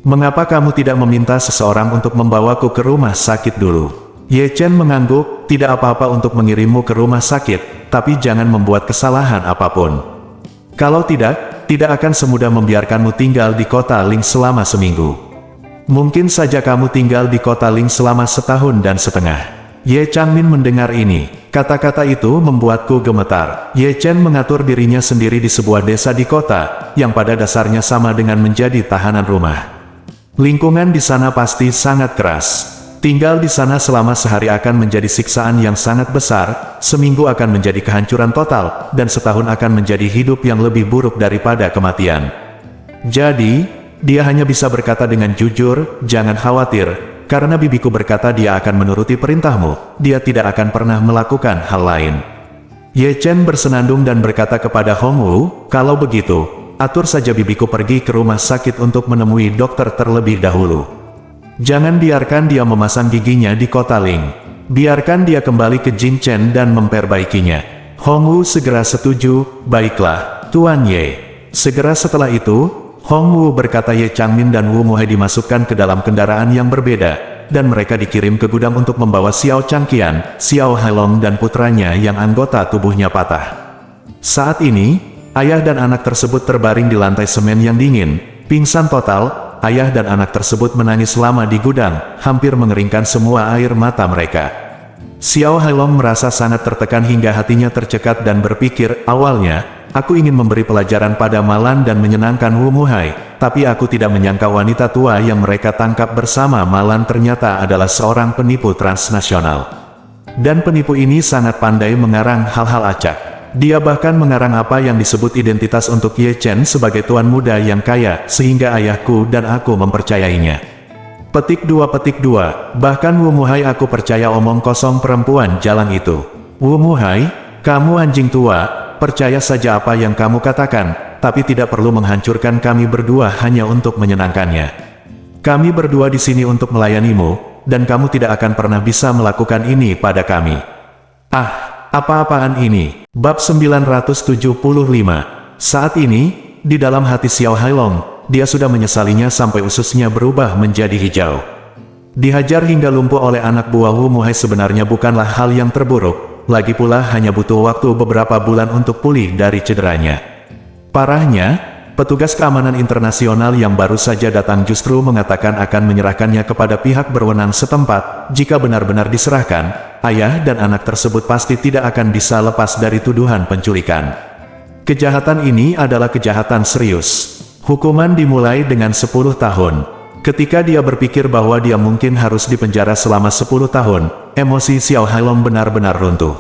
Mengapa kamu tidak meminta seseorang untuk membawaku ke rumah sakit dulu? Ye Chen mengangguk, tidak apa-apa untuk mengirimmu ke rumah sakit, tapi jangan membuat kesalahan apapun. Kalau tidak akan semudah membiarkanmu tinggal di kota Ling selama seminggu. Mungkin saja kamu tinggal di kota Ling selama 1,5 tahun. Ye Changmin mendengar ini. Kata-kata itu membuatku gemetar. Ye Chen mengatur dirinya sendiri di sebuah desa di kota, yang pada dasarnya sama dengan menjadi tahanan rumah. Lingkungan di sana pasti sangat keras. Tinggal di sana selama sehari akan menjadi siksaan yang sangat besar, seminggu akan menjadi kehancuran total, dan setahun akan menjadi hidup yang lebih buruk daripada kematian. Jadi, dia hanya bisa berkata dengan jujur, "Jangan khawatir. Karena bibiku berkata dia akan menuruti perintahmu, dia tidak akan pernah melakukan hal lain." Ye Chen bersenandung dan berkata kepada Hong Wu, "Kalau begitu, atur saja bibiku pergi ke rumah sakit untuk menemui dokter terlebih dahulu. Jangan biarkan dia memasang giginya di kota Ling. Biarkan dia kembali ke Jingchen dan memperbaikinya." Hong Wu segera setuju, "Baiklah, Tuan Ye." Segera setelah itu, Hong Wu berkata Ye Changmin dan Wu Muhai dimasukkan ke dalam kendaraan yang berbeda, dan mereka dikirim ke gudang untuk membawa Xiao Changqian, Xiao Hailong dan putranya yang anggota tubuhnya patah. Saat ini, ayah dan anak tersebut terbaring di lantai semen yang dingin, pingsan total. Ayah dan anak tersebut menangis lama di gudang, hampir mengeringkan semua air mata mereka. Xiao Hailong merasa sangat tertekan hingga hatinya tercekat dan berpikir, "Awalnya, aku ingin memberi pelajaran pada Malan dan menyenangkan Wu Muhai, tapi aku tidak menyangka wanita tua yang mereka tangkap bersama Malan ternyata adalah seorang penipu transnasional. Dan penipu ini sangat pandai mengarang hal-hal acak. Dia bahkan mengarang apa yang disebut identitas untuk Ye Chen sebagai tuan muda yang kaya, sehingga ayahku dan aku mempercayainya." Petik 2. Bahkan Wu Muhai aku percaya omong kosong perempuan jalan itu. "Wu Muhai, kamu anjing tua. Percaya saja apa yang kamu katakan, tapi tidak perlu menghancurkan kami berdua hanya untuk menyenangkannya. Kami berdua di sini untuk melayanimu, dan kamu tidak akan pernah bisa melakukan ini pada kami." Ah, apa-apaan ini? Bab 975. Saat ini, di dalam hati Xiao Hailong, dia sudah menyesalinya sampai ususnya berubah menjadi hijau. Dihajar hingga lumpuh oleh anak buah Wu Muhai sebenarnya bukanlah hal yang terburuk. Lagi pula hanya butuh waktu beberapa bulan untuk pulih dari cederanya. Parahnya, petugas keamanan internasional yang baru saja datang justru mengatakan akan menyerahkannya kepada pihak berwenang setempat. Jika benar-benar diserahkan, ayah dan anak tersebut pasti tidak akan bisa lepas dari tuduhan penculikan. Kejahatan ini adalah kejahatan serius. Hukuman dimulai dengan 10 tahun. Ketika dia berpikir bahwa dia mungkin harus dipenjara selama 10 tahun, emosi Xiao Hailong benar-benar runtuh.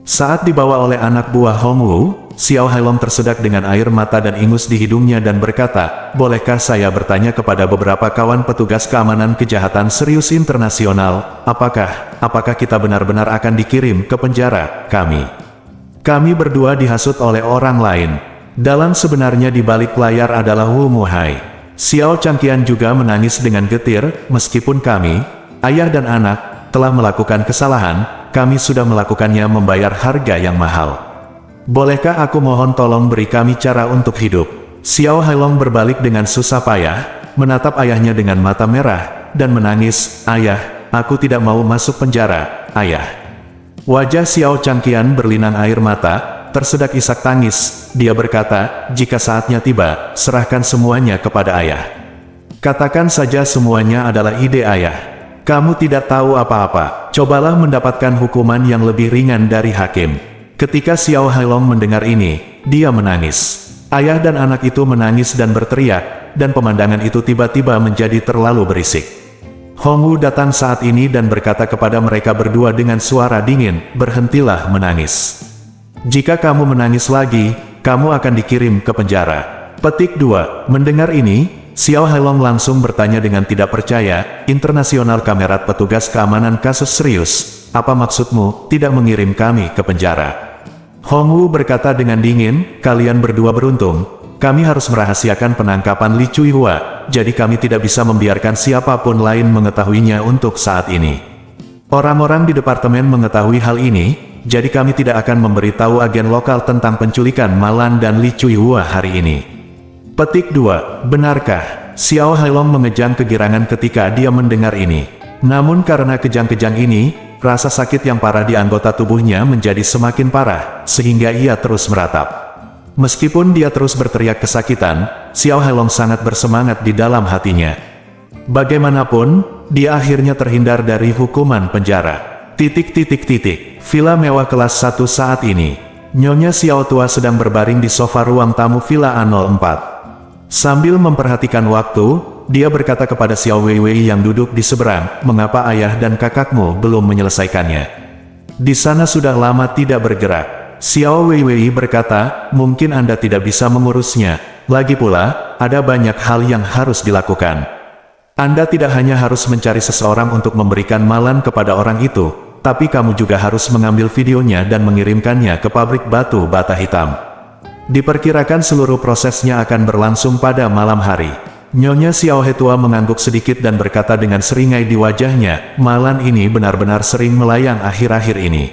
Saat dibawa oleh anak buah Hong Wu, Xiao Hailong tersedak dengan air mata dan ingus di hidungnya dan berkata, "Bolehkah saya bertanya kepada beberapa kawan petugas keamanan kejahatan serius internasional, apakah kita benar-benar akan dikirim ke penjara? Kami berdua dihasut oleh orang lain. Dalang sebenarnya di balik layar adalah Wu Muhai." Xiao Changqian juga menangis dengan getir, "Meskipun kami, ayah dan anak, telah melakukan kesalahan, kami sudah melakukannya membayar harga yang mahal. Bolehkah aku mohon tolong beri kami cara untuk hidup?" Xiao Hailong berbalik dengan susah payah, menatap ayahnya dengan mata merah, dan menangis, "Ayah, aku tidak mau masuk penjara, ayah." Wajah Xiao Changqian berlinang air mata, tersedak isak tangis. Dia berkata, "Jika saatnya tiba, serahkan semuanya kepada ayah. Katakan saja semuanya adalah ide ayah. Kamu tidak tahu apa-apa. Cobalah mendapatkan hukuman yang lebih ringan dari hakim." Ketika Xiao Hailong mendengar ini, dia menangis. Ayah dan anak itu menangis dan berteriak, dan pemandangan itu tiba-tiba menjadi terlalu berisik. Hong Wu datang saat ini dan berkata kepada mereka berdua dengan suara dingin, "Berhentilah menangis. Jika kamu menangis lagi, kamu akan dikirim ke penjara." Petik 2. Mendengar ini, Xiao Hailong langsung bertanya dengan tidak percaya, "Internasional Kamerat petugas keamanan kasus serius, apa maksudmu tidak mengirim kami ke penjara?" Hong Wu berkata dengan dingin, "Kalian berdua beruntung. Kami harus merahasiakan penangkapan Li Cuihua, jadi kami tidak bisa membiarkan siapapun lain mengetahuinya untuk saat ini. Orang-orang di departemen mengetahui hal ini, jadi kami tidak akan memberitahu agen lokal tentang penculikan Malan dan Li Cuihua hari ini." Petik 2. Benarkah? Xiao Hailong mengejang kegirangan ketika dia mendengar ini. Namun karena kejang-kejang ini, rasa sakit yang parah di anggota tubuhnya menjadi semakin parah, sehingga ia terus meratap. Meskipun dia terus berteriak kesakitan, Xiao Hailong sangat bersemangat di dalam hatinya. Bagaimanapun, dia akhirnya terhindar dari hukuman penjara. Villa mewah kelas 1 saat ini. Nyonya Xiao tua sedang berbaring di sofa ruang tamu Villa A04. Sambil memperhatikan waktu, dia berkata kepada Xiao Weiwei yang duduk di seberang, "Mengapa ayah dan kakakmu belum menyelesaikannya? Di sana sudah lama tidak bergerak." Xiao Weiwei berkata, "Mungkin Anda tidak bisa mengurusnya. Lagi pula, ada banyak hal yang harus dilakukan. Anda tidak hanya harus mencari seseorang untuk memberikan malan kepada orang itu, tapi kamu juga harus mengambil videonya dan mengirimkannya ke pabrik batu bata hitam. Diperkirakan seluruh prosesnya akan berlangsung pada malam hari." Nyonya Xiao Hetua mengangguk sedikit dan berkata dengan seringai di wajahnya, "Malan ini benar-benar sering melayang akhir-akhir ini.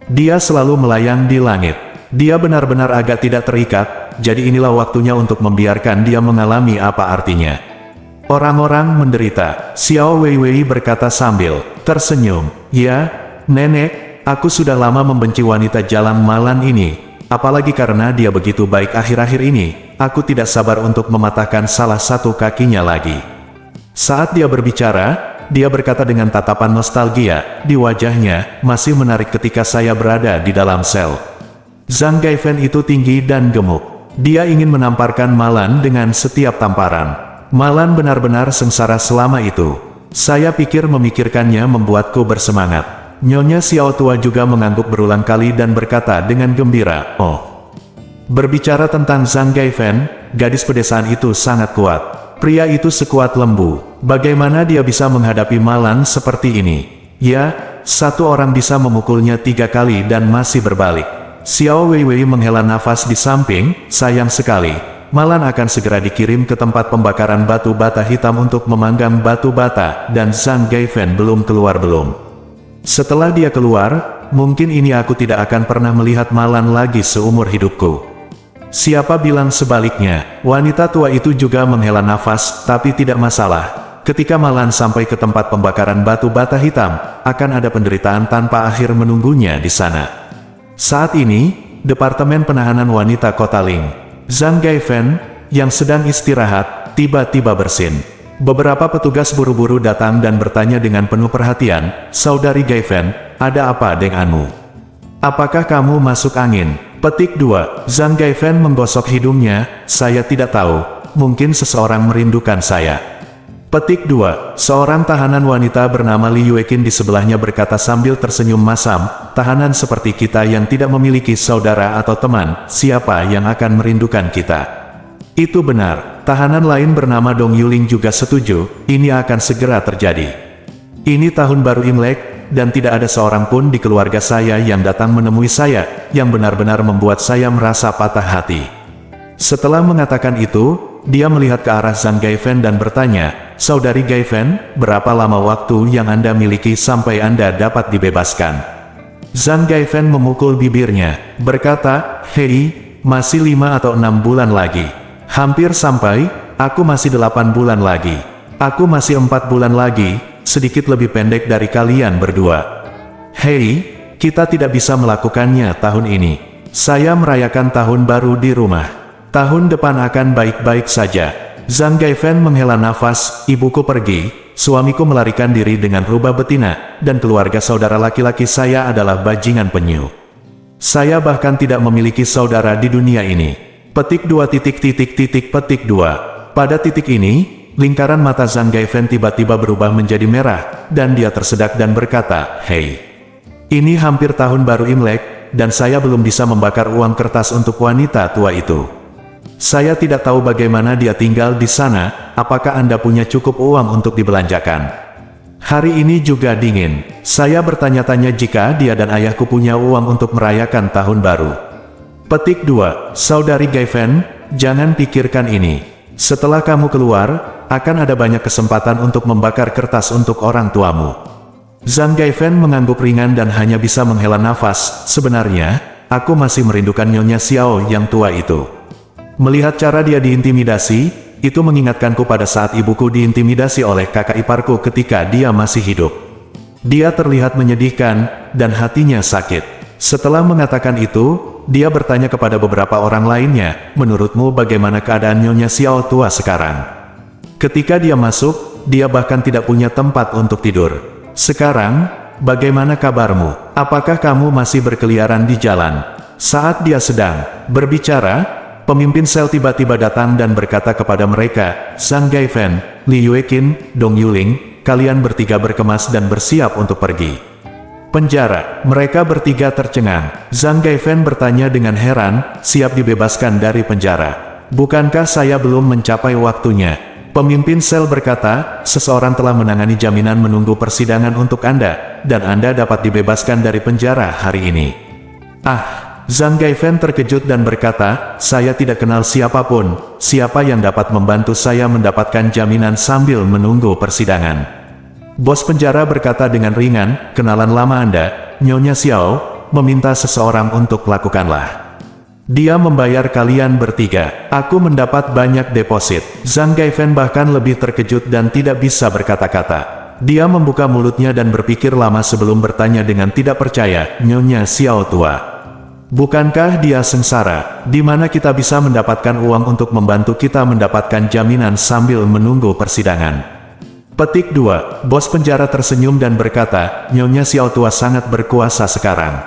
Dia selalu melayang di langit. Dia benar-benar agak tidak terikat, jadi inilah waktunya untuk membiarkan dia mengalami apa artinya." Orang-orang menderita, Xiao Weiwei berkata sambil tersenyum. "Ya, Nenek, aku sudah lama membenci wanita jalan malan ini, apalagi karena dia begitu baik akhir-akhir ini. Aku tidak sabar untuk mematahkan salah satu kakinya lagi." Saat dia berbicara, dia berkata dengan tatapan nostalgia, di wajahnya, "Masih menarik ketika saya berada di dalam sel. Zhang Gaifen itu tinggi dan gemuk. Dia ingin menamparkan Malan dengan setiap tamparan. Malan benar-benar sengsara selama itu. Saya pikir memikirkannya membuatku bersemangat." Nyonya Xiao tua juga mengangguk berulang kali dan berkata dengan gembira, "Oh." Berbicara tentang Zhang Gaifen, gadis pedesaan itu sangat kuat. Pria itu sekuat lembu. Bagaimana dia bisa menghadapi Malan seperti ini? Ya, satu orang bisa memukulnya 3 kali dan masih berbalik. Xiao Weiwei menghela nafas di samping, sayang sekali. Malan akan segera dikirim ke tempat pembakaran batu bata hitam untuk memanggang batu bata, dan Zhang Gaifen belum keluar. Setelah dia keluar, mungkin ini aku tidak akan pernah melihat Malan lagi seumur hidupku. Siapa bilang sebaliknya? Wanita tua itu juga menghela nafas, tapi tidak masalah. Ketika Malan sampai ke tempat pembakaran batu bata hitam, akan ada penderitaan tanpa akhir menunggunya di sana. Saat ini, Departemen Penahanan Wanita Kota Ling. Zhang Gaifen, yang sedang istirahat, tiba-tiba bersin. Beberapa petugas buru-buru datang dan bertanya dengan penuh perhatian, "Saudari Gaifen, ada apa denganmu? Apakah kamu masuk angin?" Petik 2. Zhang Gaifen menggosok hidungnya, "Saya tidak tahu, mungkin seseorang merindukan saya." Petik 2. Seorang tahanan wanita bernama Li Yuekin di sebelahnya berkata sambil tersenyum masam, "Tahanan seperti kita yang tidak memiliki saudara atau teman, siapa yang akan merindukan kita?" Itu benar, tahanan lain bernama Dong Yuling juga setuju, ini akan segera terjadi. Ini tahun baru Imlek, dan tidak ada seorang pun di keluarga saya yang datang menemui saya, yang benar-benar membuat saya merasa patah hati. Setelah mengatakan itu, dia melihat ke arah Zhang Gaifen dan bertanya, "Saudari Gaifen, berapa lama waktu yang Anda miliki sampai Anda dapat dibebaskan?" Zhang Gaifen memukul bibirnya, berkata, "Hei, masih 5 atau 6 bulan lagi. Hampir sampai, aku masih 8 bulan lagi. Aku masih 4 bulan lagi, sedikit lebih pendek dari kalian berdua. Hei, kita tidak bisa melakukannya tahun ini. Saya merayakan tahun baru di rumah. Tahun depan akan baik-baik saja." Zhang Gaifen menghela nafas, "Ibuku pergi, suamiku melarikan diri dengan rubah betina, dan keluarga saudara laki-laki saya adalah bajingan penyu. Saya bahkan tidak memiliki saudara di dunia ini." Petik 2. Petik 2. Pada titik ini, lingkaran mata Zhang Gaifen tiba-tiba berubah menjadi merah, dan dia tersedak dan berkata, "Hei, ini hampir tahun baru Imlek, dan saya belum bisa membakar uang kertas untuk wanita tua itu. Saya tidak tahu bagaimana dia tinggal di sana, apakah Anda punya cukup uang untuk dibelanjakan? Hari ini juga dingin. Saya bertanya-tanya jika dia dan ayahku punya uang untuk merayakan tahun baru." Petik 2. Saudari Gaifen, jangan pikirkan ini. Setelah kamu keluar, akan ada banyak kesempatan untuk membakar kertas untuk orang tuamu. Zhang Gaifen mengangguk ringan dan hanya bisa menghela nafas. "Sebenarnya, aku masih merindukan Nyonya Xiao yang tua itu. Melihat cara dia diintimidasi, itu mengingatkanku pada saat ibuku diintimidasi oleh kakak iparku ketika dia masih hidup. Dia terlihat menyedihkan, dan hatinya sakit." Setelah mengatakan itu, dia bertanya kepada beberapa orang lainnya, "Menurutmu bagaimana keadaan Nyonya Xiao tua sekarang?" Ketika dia masuk, dia bahkan tidak punya tempat untuk tidur. Sekarang, bagaimana kabarmu? Apakah kamu masih berkeliaran di jalan? Saat dia sedang berbicara, pemimpin sel tiba-tiba datang dan berkata kepada mereka, Zhang Gaifen, Li Yueqin, Dong Yuling, kalian bertiga berkemas dan bersiap untuk pergi. Penjara. Mereka bertiga tercengang. Zhang Gaifen bertanya dengan heran, siap dibebaskan dari penjara. Bukankah saya belum mencapai waktunya? Pemimpin sel berkata, seseorang telah menangani jaminan menunggu persidangan untuk Anda, dan Anda dapat dibebaskan dari penjara hari ini. Zhang Gaifen terkejut dan berkata, saya tidak kenal siapapun, siapa yang dapat membantu saya mendapatkan jaminan sambil menunggu persidangan? Bos penjara berkata dengan ringan, kenalan lama Anda, Nyonya Xiao, meminta seseorang untuk lakukanlah. Dia membayar kalian bertiga. Aku mendapat banyak deposit. Zhang Gaifen bahkan lebih terkejut dan tidak bisa berkata-kata. Dia membuka mulutnya dan berpikir lama sebelum bertanya dengan tidak percaya, Nyonya Xiao tua. Bukankah dia sengsara? Di mana kita bisa mendapatkan uang untuk membantu kita mendapatkan jaminan sambil menunggu persidangan? Petik 2. Bos penjara tersenyum dan berkata, Nyonya Xiao tua sangat berkuasa sekarang.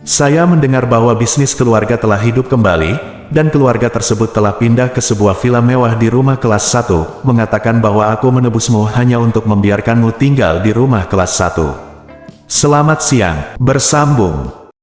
Saya mendengar bahwa bisnis keluarga telah hidup kembali, dan keluarga tersebut telah pindah ke sebuah villa mewah di rumah kelas 1, mengatakan bahwa aku menebusmu hanya untuk membiarkanmu tinggal di rumah kelas 1. Selamat siang, bersambung.